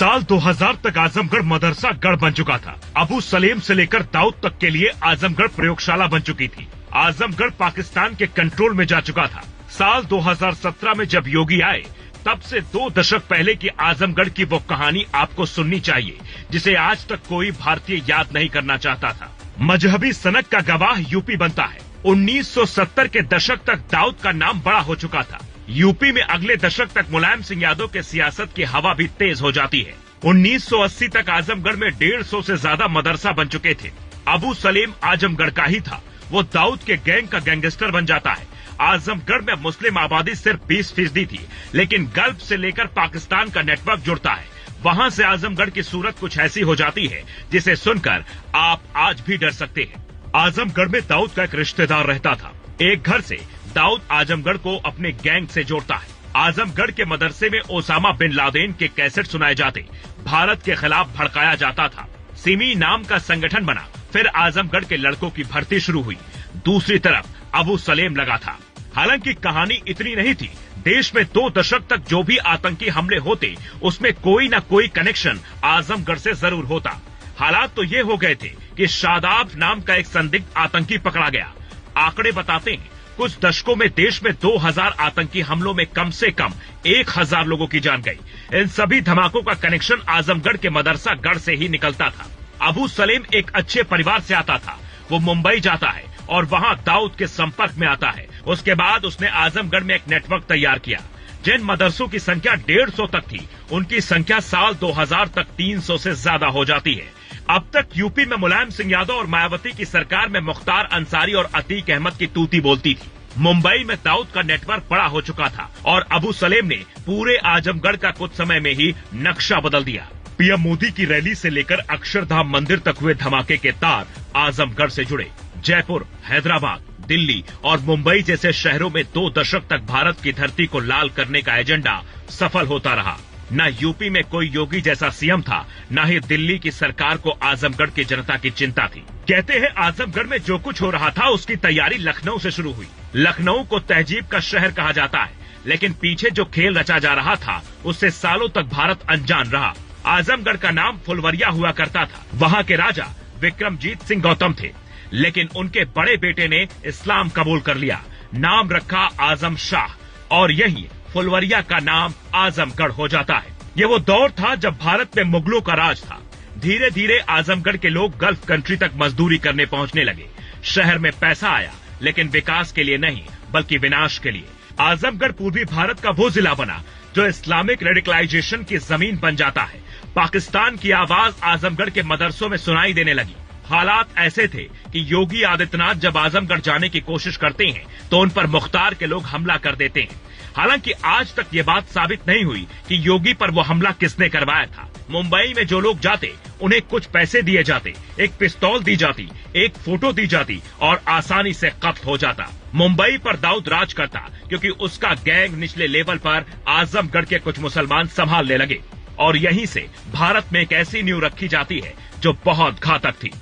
साल 2000 तक आजमगढ़ मदरसा गढ़ बन चुका था। अबू सलेम से लेकर दाऊद तक के लिए आजमगढ़ प्रयोगशाला बन चुकी थी। आजमगढ़ पाकिस्तान के कंट्रोल में जा चुका था। साल 2017 में जब योगी आए तब से 2 दशक पहले की आजमगढ़ की वो कहानी आपको सुननी चाहिए जिसे आज तक कोई भारतीय याद नहीं करना चाहता था। मजहबी सनक का गवाह यूपी बनता है। 1970 के दशक तक दाऊद का नाम बड़ा हो चुका था। यूपी में अगले दशक तक मुलायम सिंह यादव के सियासत की हवा भी तेज हो जाती है। 1980 तक आजमगढ़ में 150 से ज्यादा मदरसा बन चुके थे। अबू सलेम आजमगढ़ का ही था। वो दाऊद के गैंग का गैंगस्टर बन जाता है। आजमगढ़ में मुस्लिम आबादी सिर्फ 20% थी, लेकिन गल्फ से लेकर पाकिस्तान का नेटवर्क जुड़ता है। वहां से आजमगढ़ की सूरत कुछ ऐसी हो जाती है जिसे सुनकर आप आज भी डर सकते हैं। आजमगढ़ में दाऊद का एक रिश्तेदार रहता था। एक घर से दाऊद आजमगढ़ को अपने गैंग से जोड़ता है। आजमगढ़ के मदरसे में ओसामा बिन लादेन के कैसेट सुनाए जाते, भारत के खिलाफ भड़काया जाता था। सिमी नाम का संगठन बना। फिर आजमगढ़ के लड़कों की भर्ती शुरू हुई। दूसरी तरफ अबू सलेम लगा था। हालांकि कहानी इतनी नहीं थी। देश में 2 दशक तक जो भी आतंकी हमले होते उसमें कोई न कोई कनेक्शन आजमगढ़ से जरूर होता। हालात तो ये हो गए थे कि शादाब नाम का एक संदिग्ध आतंकी पकड़ा गया। आंकड़े बताते हैं कुछ दशकों में देश में 2000 आतंकी हमलों में कम से कम 1000 लोगों की जान गई। इन सभी धमाकों का कनेक्शन आजमगढ़ के मदरसा गढ़ से ही निकलता था। अबू सलेम एक अच्छे परिवार से आता था। वो मुंबई जाता है और वहां दाऊद के संपर्क में आता है। उसके बाद उसने आजमगढ़ में एक नेटवर्क तैयार किया। जिन मदरसों की संख्या 150 तक थी, उनकी संख्या साल 2000 तक 300 से ज्यादा हो जाती है। अब तक यूपी में मुलायम सिंह यादव और मायावती की सरकार में मुख्तार अंसारी और अतीक अहमद की तूती बोलती थी। मुंबई में दाऊद का नेटवर्क बड़ा हो चुका था और अबू सलेम ने पूरे आजमगढ़ का कुछ समय में ही नक्शा बदल दिया। पीएम मोदी की रैली से लेकर अक्षरधाम मंदिर तक हुए धमाके के तार आजमगढ़ से जुड़े। जयपुर, हैदराबाद, दिल्ली और मुंबई जैसे शहरों में 2 दशक तक भारत की धरती को लाल करने का एजेंडा सफल होता रहा। न यूपी में कोई योगी जैसा सीएम था, न ही दिल्ली की सरकार को आजमगढ़ की जनता की चिंता थी। कहते हैं आजमगढ़ में जो कुछ हो रहा था उसकी तैयारी लखनऊ से शुरू हुई। लखनऊ को तहजीब का शहर कहा जाता है, लेकिन पीछे जो खेल रचा जा रहा था उससे सालों तक भारत अनजान रहा। आजमगढ़ का नाम फुलवरिया हुआ करता था। वहाँ के राजा विक्रमजीत सिंह गौतम थे, लेकिन उनके बड़े बेटे ने इस्लाम कबूल कर लिया। नाम रखा आजम शाह और यही फुलवरिया का नाम आजमगढ़ हो जाता है। ये वो दौर था जब भारत में मुगलों का राज था। धीरे धीरे आजमगढ़ के लोग गल्फ कंट्री तक मजदूरी करने पहुंचने लगे। शहर में पैसा आया, लेकिन विकास के लिए नहीं बल्कि विनाश के लिए। आजमगढ़ पूर्वी भारत का वो जिला बना जो इस्लामिक रेडिकलाइजेशन की जमीन बन जाता है। पाकिस्तान की आवाज आजमगढ़ के मदरसों में सुनाई देने लगी। हालात ऐसे थे कि योगी आदित्यनाथ जब आजमगढ़ जाने की कोशिश करते हैं तो उन पर मुख्तार के लोग हमला कर देते हैं। हालांकि आज तक ये बात साबित नहीं हुई कि योगी पर वो हमला किसने करवाया था। मुंबई में जो लोग जाते उन्हें कुछ पैसे दिए जाते, एक पिस्तौल दी जाती, एक फोटो दी जाती और आसानी से कत्ल हो जाता। मुंबई पर दाऊद राज करता क्योंकि उसका गैंग निचले लेवल पर आजमगढ़ के कुछ मुसलमान संभालने लगे और यहीं से भारत में एक ऐसी नींव रखी जाती है जो बहुत घातक थी।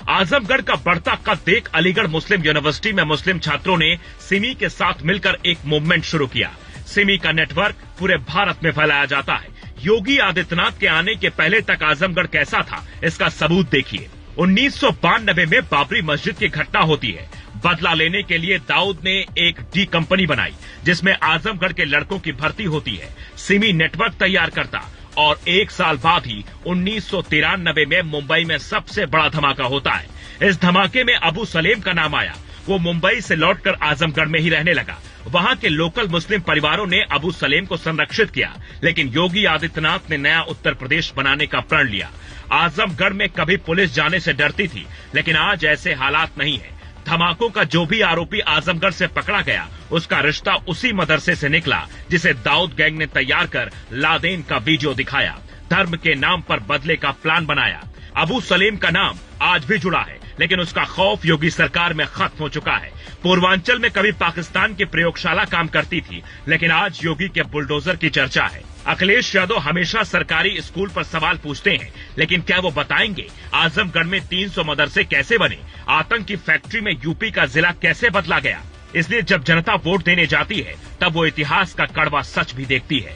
आजमगढ़ का बढ़ता कद देख अलीगढ़ मुस्लिम यूनिवर्सिटी में मुस्लिम छात्रों ने सिमी के साथ मिलकर एक मूवमेंट शुरू किया। सिमी का नेटवर्क पूरे भारत में फैलाया जाता है। योगी आदित्यनाथ के आने के पहले तक आजमगढ़ कैसा था, इसका सबूत देखिए। 1992 में बाबरी मस्जिद की घटना होती है। बदला लेने के लिए दाऊद ने एक डी कंपनी बनाई जिसमें आजमगढ़ के लड़कों की भर्ती होती है। सिमी नेटवर्क तैयार करता और 1 साल बाद ही 1993 में मुंबई में सबसे बड़ा धमाका होता है। इस धमाके में अबू सलेम का नाम आया। वो मुंबई से लौटकर आजमगढ़ में ही रहने लगा। वहां के लोकल मुस्लिम परिवारों ने अबू सलेम को संरक्षित किया, लेकिन योगी आदित्यनाथ ने नया उत्तर प्रदेश बनाने का प्रण लिया। आजमगढ़ में कभी पुलिस जाने से डरती थी, लेकिन आज ऐसे हालात नहीं है। धमाकों का जो भी आरोपी आजमगढ़ से पकड़ा गया उसका रिश्ता उसी मदरसे से निकला जिसे दाऊद गैंग ने तैयार कर लादेन का वीडियो दिखाया, धर्म के नाम पर बदले का प्लान बनाया। अबू सलेम का नाम आज भी जुड़ा है, लेकिन उसका खौफ योगी सरकार में खत्म हो चुका है। पूर्वांचल में कभी पाकिस्तान की प्रयोगशाला काम करती थी, लेकिन आज योगी के बुलडोजर की चर्चा है। अखिलेश यादव हमेशा सरकारी स्कूल पर सवाल पूछते हैं, लेकिन क्या वो बताएंगे आजमगढ़ में 300 मदरसे कैसे बने, आतंक की फैक्ट्री में यूपी का जिला कैसे बदला गया। इसलिए जब जनता वोट देने जाती है तब वो इतिहास का कड़वा सच भी देखती है।